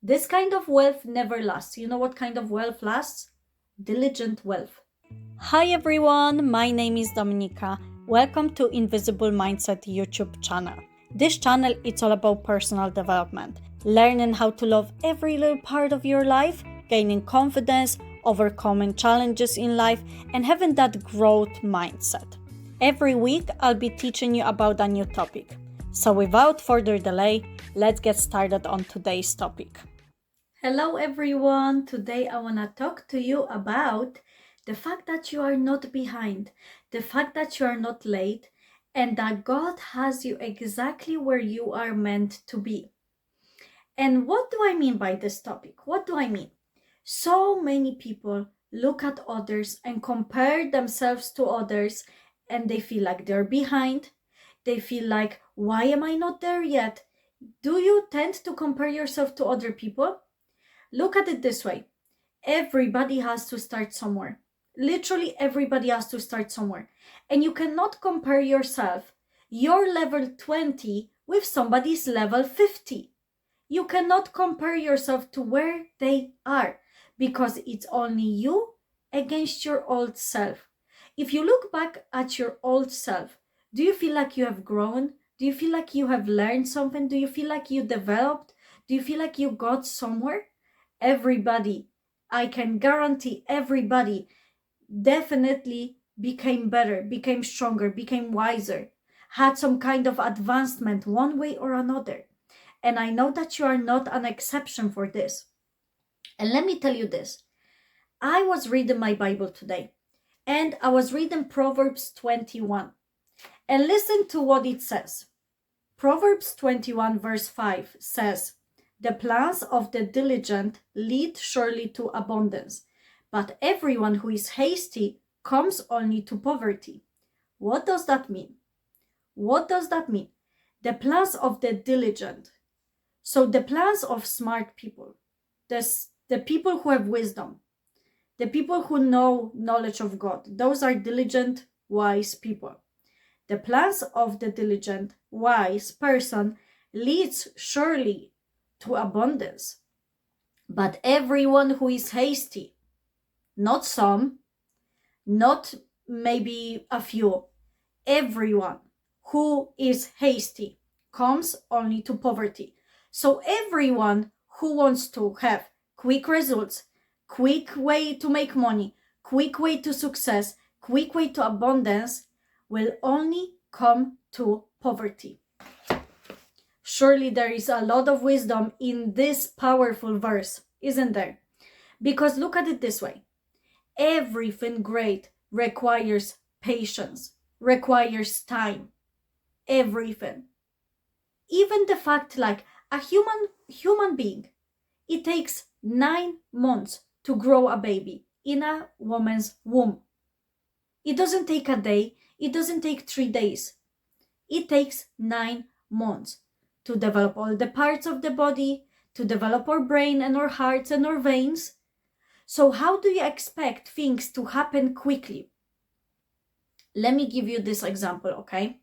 This kind of wealth never lasts. You know what kind of wealth lasts? Diligent wealth. Hi everyone, my name is Dominika. Welcome to Invisible Mindset YouTube channel. This channel it's all about personal development, learning how to love every little part of your life, gaining confidence, overcoming challenges in life, and having that growth mindset. Every week I'll be teaching you about a new topic. So without further delay, let's get started on today's topic. Hello everyone, today I want to talk to you about the fact that you are not behind, the fact that you are not late, and that God has you exactly where you are meant to be. And what do I mean by this topic? What do I mean? So many people look at others and compare themselves to others, and they feel like they're behind. They feel like, why am I not there yet? Do you tend to compare yourself to other people? Look at it this way. Everybody has to start somewhere. Literally everybody has to start somewhere. And you cannot compare yourself, your level 20, with somebody's level 50. You cannot compare yourself to where they are because it's only you against your old self. If you look back at your old self, do you feel like you have grown? Do you feel like you have learned something? Do you feel like you developed? Do you feel like you got somewhere? Everybody, I can guarantee everybody definitely became better, became stronger, became wiser, had some kind of advancement one way or another. And I know that you are not an exception for this. And let me tell you this. I was reading my Bible today and I was reading Proverbs 21. And listen to what it says. Proverbs 21 verse 5 says, "The plans of the diligent lead surely to abundance, but everyone who is hasty comes only to poverty." What does that mean? What does that mean? The plans of the diligent. So the plans of smart people, the people who have wisdom, the people who know knowledge of God, those are diligent, wise people. The plans of the diligent, wise person leads surely to abundance. But everyone who is hasty, not some, not maybe a few, everyone who is hasty comes only to poverty. So everyone who wants to have quick results, quick way to make money, quick way to success, quick way to abundance will only come to poverty. Surely there is a lot of wisdom in this powerful verse, isn't there? Because look at it this way. Everything great requires patience, requires time. Everything. Even the fact like a human being, it takes 9 months to grow a baby in a woman's womb. It doesn't take a day, it doesn't take 3 days. It takes 9 months to develop all the parts of the body, to develop our brain and our hearts and our veins. So how do you expect things to happen quickly? Let me give you this example, okay?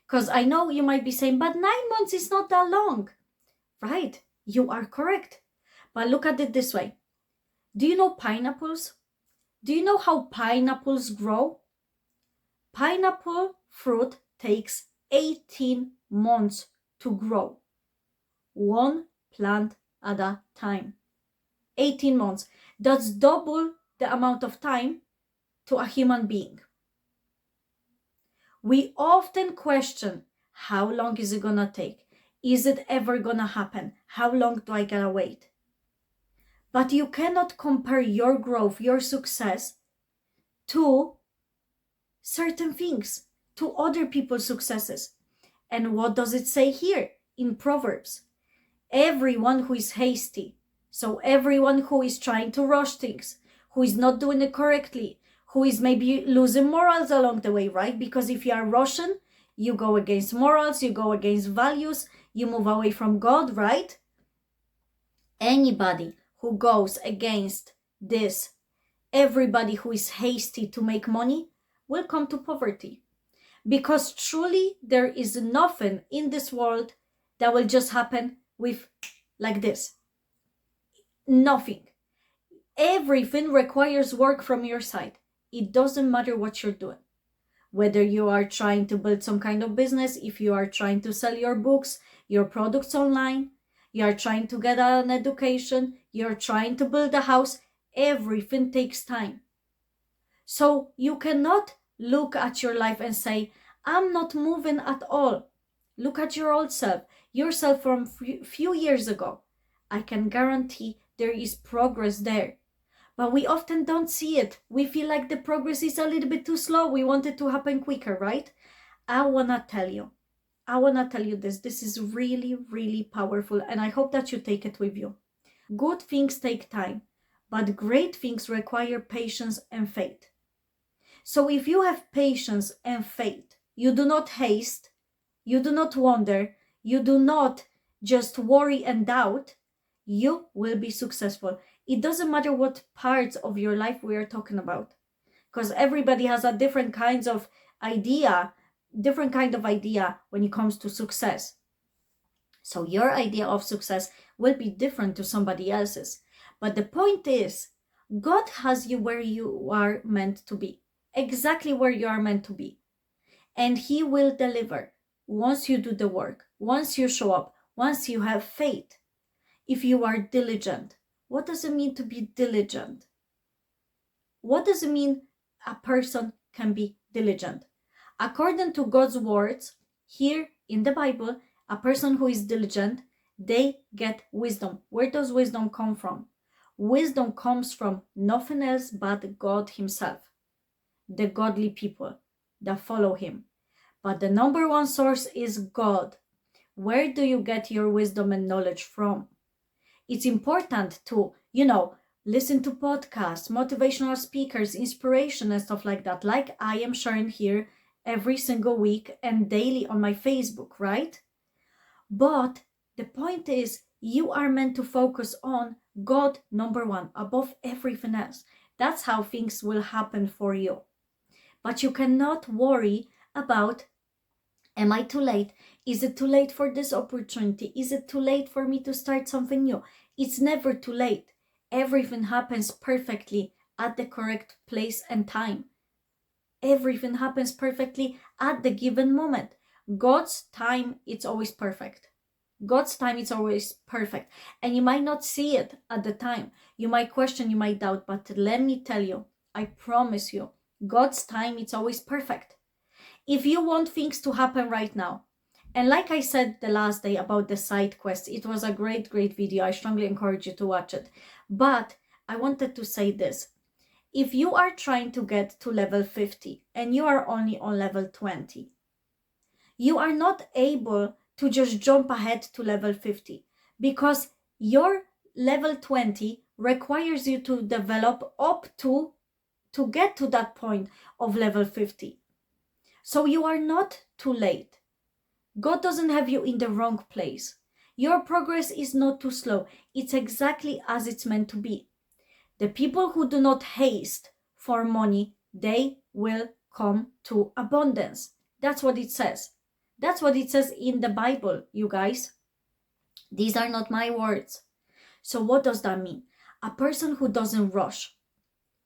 Because I know you might be saying, but 9 months is not that long. Right, you are correct. But look at it this way. Do you know pineapples? Do you know how pineapples grow? Pineapple fruit takes 18 months to grow. One plant at a time. 18 months. That's double the amount of time to a human being. We often question, how long is it gonna take? Is it ever gonna happen? How long do I gotta wait? But you cannot compare your growth, your success to certain things, to other people's successes. And what does it say here in Proverbs? Everyone who is hasty, so everyone who is trying to rush things, who is not doing it correctly, who is maybe losing morals along the way, right? Because if you are Russian, you go against morals, you go against values, you move away from God, right? Anybody who goes against this, everybody who is hasty to make money, will come to poverty. Because truly there is nothing in this world that will just happen with like this. Nothing. Everything requires work from your side. It doesn't matter what you're doing. Whether you are trying to build some kind of business, if you are trying to sell your books, your products online, you are trying to get an education, you're trying to build a house, everything takes time. So you cannot look at your life and say, I'm not moving at all. Look at your old self, yourself from few years ago. I can guarantee there is progress there. But we often don't see it. We feel like the progress is a little bit too slow. We want it to happen quicker, right? I want to tell you this. This is really, really powerful. And I hope that you take it with you. Good things take time, but great things require patience and faith. So if you have patience and faith, you do not haste, you do not wonder, you do not just worry and doubt, you will be successful. It doesn't matter what parts of your life we are talking about, because everybody has a different kind of idea when it comes to success. So your idea of success will be different to somebody else's. But the point is, God has you where you are meant to be, exactly where you are meant to be. And He will deliver once you do the work, once you show up, once you have faith. If you are diligent, what does it mean to be diligent? What does it mean a person can be diligent? According to God's words here in the Bible, a person who is diligent, they get wisdom. Where does wisdom come from? Wisdom comes from nothing else but God Himself, the godly people that follow Him. But the number one source is God. Where do you get your wisdom and knowledge from? It's important to, listen to podcasts, motivational speakers, inspiration and stuff like that, like I am sharing here every single week and daily on my Facebook, right? But the point is, you are meant to focus on God number one, above everything else. That's how things will happen for you. But you cannot worry about, am I too late? Is it too late for this opportunity? Is it too late for me to start something new? It's never too late. Everything happens perfectly at the correct place and time. Everything happens perfectly at the given moment. God's time, it's always perfect. God's time, it's always perfect. And you might not see it at the time. You might question, you might doubt, but let me tell you, I promise you, God's time, it's always perfect. If you want things to happen right now, and like I said the last day about the side quest, it was a great video. I strongly encourage you to watch it. But I wanted to say this. If you are trying to get to level 50 and you are only on level 20, you are not able to just jump ahead to level 50 because your level 20 requires you to develop up to get to that point of level 50. So you are not too late. God doesn't have you in the wrong place. Your progress is not too slow. It's exactly as it's meant to be. The people who do not haste for money, they will come to abundance. That's what it says. That's what it says in the Bible, you guys. These are not my words. So what does that mean? A person who doesn't rush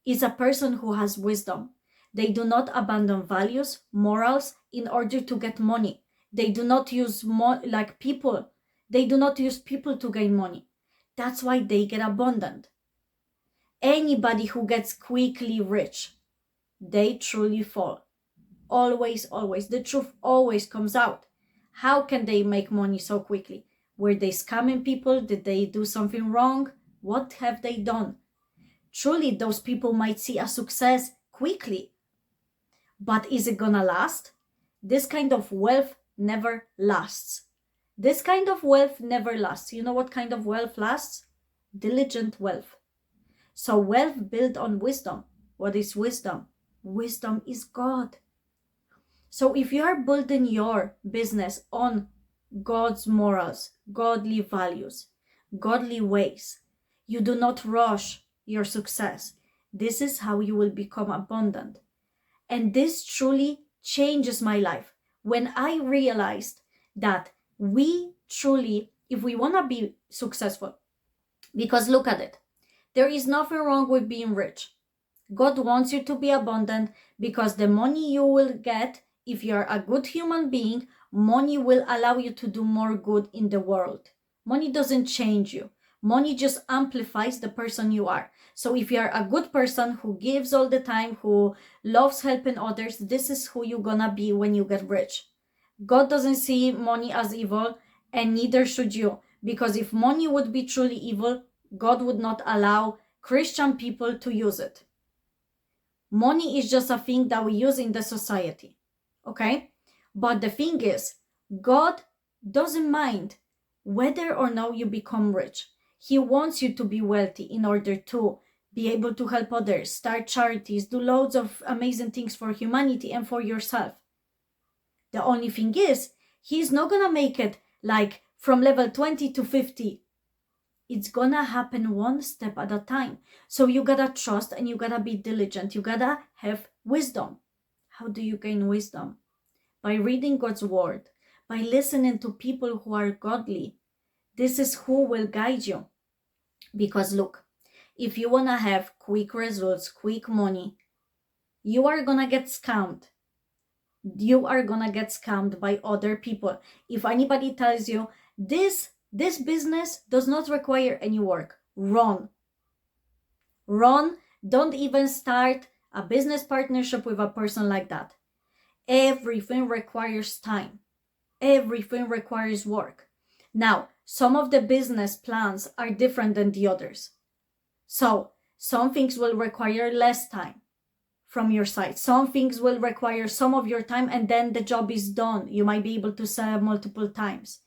is a person who has wisdom. They do not abandon values, morals in order to get money. They do not use people. They do not use people to gain money. That's why they get abundant. Anybody who gets quickly rich, they truly fall. Always, always. The truth always comes out. How can they make money so quickly? Were they scamming people? Did they do something wrong? What have they done? Truly, those people might see a success quickly. But is it gonna last? This kind of wealth never lasts. This kind of wealth never lasts. You know what kind of wealth lasts? Diligent wealth. So wealth built on wisdom. What is wisdom? Wisdom is God. So if you are building your business on God's morals, godly values, godly ways, you do not rush your success. This is how you will become abundant. And this truly changes my life when I realized that we truly, if we want to be successful, Because look at it. There is nothing wrong with being rich. God wants you to be abundant because the money you will get, if you're a good human being, money will allow you to do more good in the world. Money doesn't change you. Money just amplifies the person you are. So if you're a good person who gives all the time, who loves helping others, this is who you're gonna be when you get rich. God doesn't see money as evil, and neither should you. Because if money would be truly evil, God would not allow Christian people to use it. Money is just a thing that we use in the society, okay? But the thing is, God doesn't mind whether or not you become rich. He wants you to be wealthy in order to be able to help others, start charities, do loads of amazing things for humanity and for yourself. The only thing is, He's not gonna make it like from level 20 to 50. It's gonna happen one step at a time. So you gotta trust and you gotta be diligent. You gotta have wisdom. How do you gain wisdom? By reading God's word, by listening to people who are godly. This is who will guide you. Because look, if you wanna have quick results, quick money, you are gonna get scammed. You are gonna get scammed by other people. If anybody tells you this business does not require any work, run. Don't even start a business partnership with a person like that. Everything requires time. Everything requires work. Now, some of the business plans are different than the others. So, some things will require less time from your side. Some things will require some of your time and then the job is done. You might be able to sell multiple times.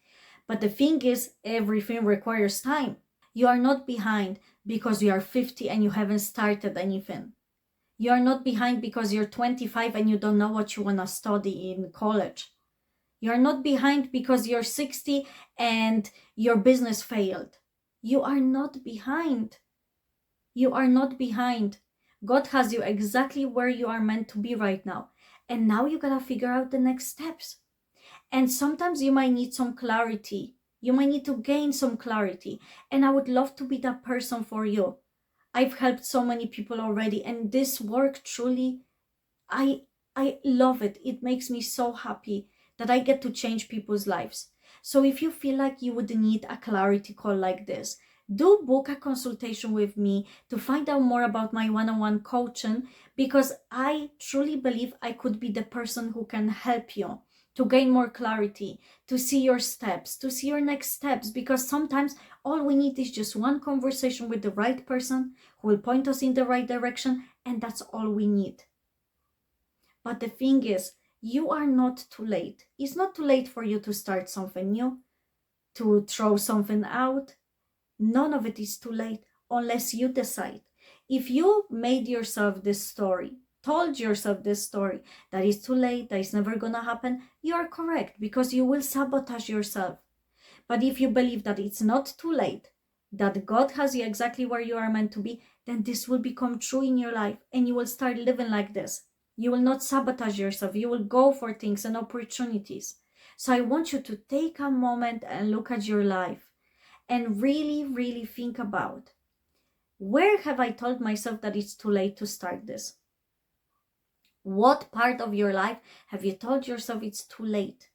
But the thing is, everything requires time. You are not behind because you are 50 and you haven't started anything. You are not behind because you're 25 and you don't know what you want to study in college. You are not behind because you're 60 and your business failed. You are not behind. You are not behind. God has you exactly where you are meant to be right now. And now you gotta figure out the next steps. And sometimes you might need some clarity. You might need to gain some clarity. And I would love to be that person for you. I've helped so many people already. And this work truly, I love it. It makes me so happy that I get to change people's lives. So if you feel like you would need a clarity call like this, do book a consultation with me to find out more about my one-on-one coaching, because I truly believe I could be the person who can help you to gain more clarity, to see your steps, to see your next steps, because sometimes all we need is just one conversation with the right person who will point us in the right direction, and that's all we need. But the thing is, you are not too late. It's not too late for you to start something new, to throw something out. None of it is too late unless you decide. If you made yourself this story, told yourself this story, that it's too late, that it's never gonna happen, you are correct, because you will sabotage yourself. But if you believe that it's not too late, that God has you exactly where you are meant to be, then this will become true in your life and you will start living like this. You will not sabotage yourself. You will go for things and opportunities. So I want you to take a moment and look at your life and really, really think about, where have I told myself that it's too late to start this? What part of your life have you told yourself it's too late?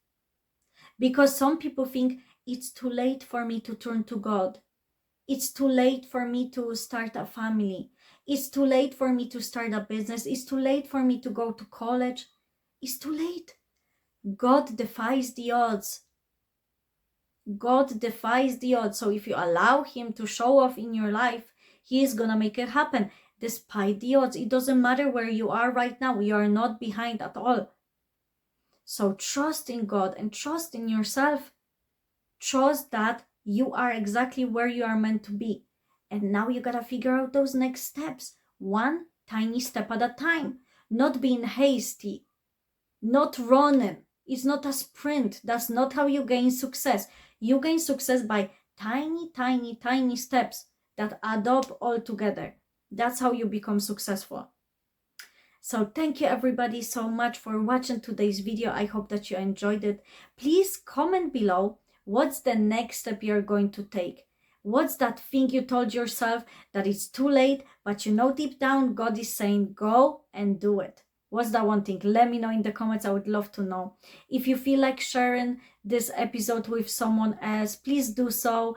Because some people think it's too late for me to turn to God. It's too late for me to start a family. It's too late for me to start a business. It's too late for me to go to college. It's too late. God defies the odds. God defies the odds. So if you allow Him to show off in your life, He is gonna make it happen despite the odds. It doesn't matter where you are right now. You are not behind at all. So trust in God and trust in yourself. Trust that you are exactly where you are meant to be. And now you gotta figure out those next steps, one tiny step at a time. Not being hasty, not running. It's not a sprint. That's not how you gain success. You gain success by tiny, tiny, tiny steps that add up all together. That's how you become successful. So thank you everybody so much for watching today's video. I hope that you enjoyed it. Please comment below what's the next step you're going to take. What's that thing you told yourself that it's too late, but you know deep down God is saying go and do it? What's that one thing? Let me know in the comments. I would love to know. If you feel like sharing this episode with someone else, please do so.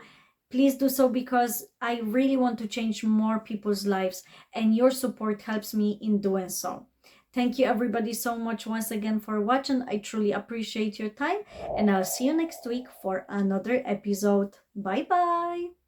Please do so, because I really want to change more people's lives, and your support helps me in doing so. Thank you everybody so much once again for watching. I truly appreciate your time, and I'll see you next week for another episode. Bye bye.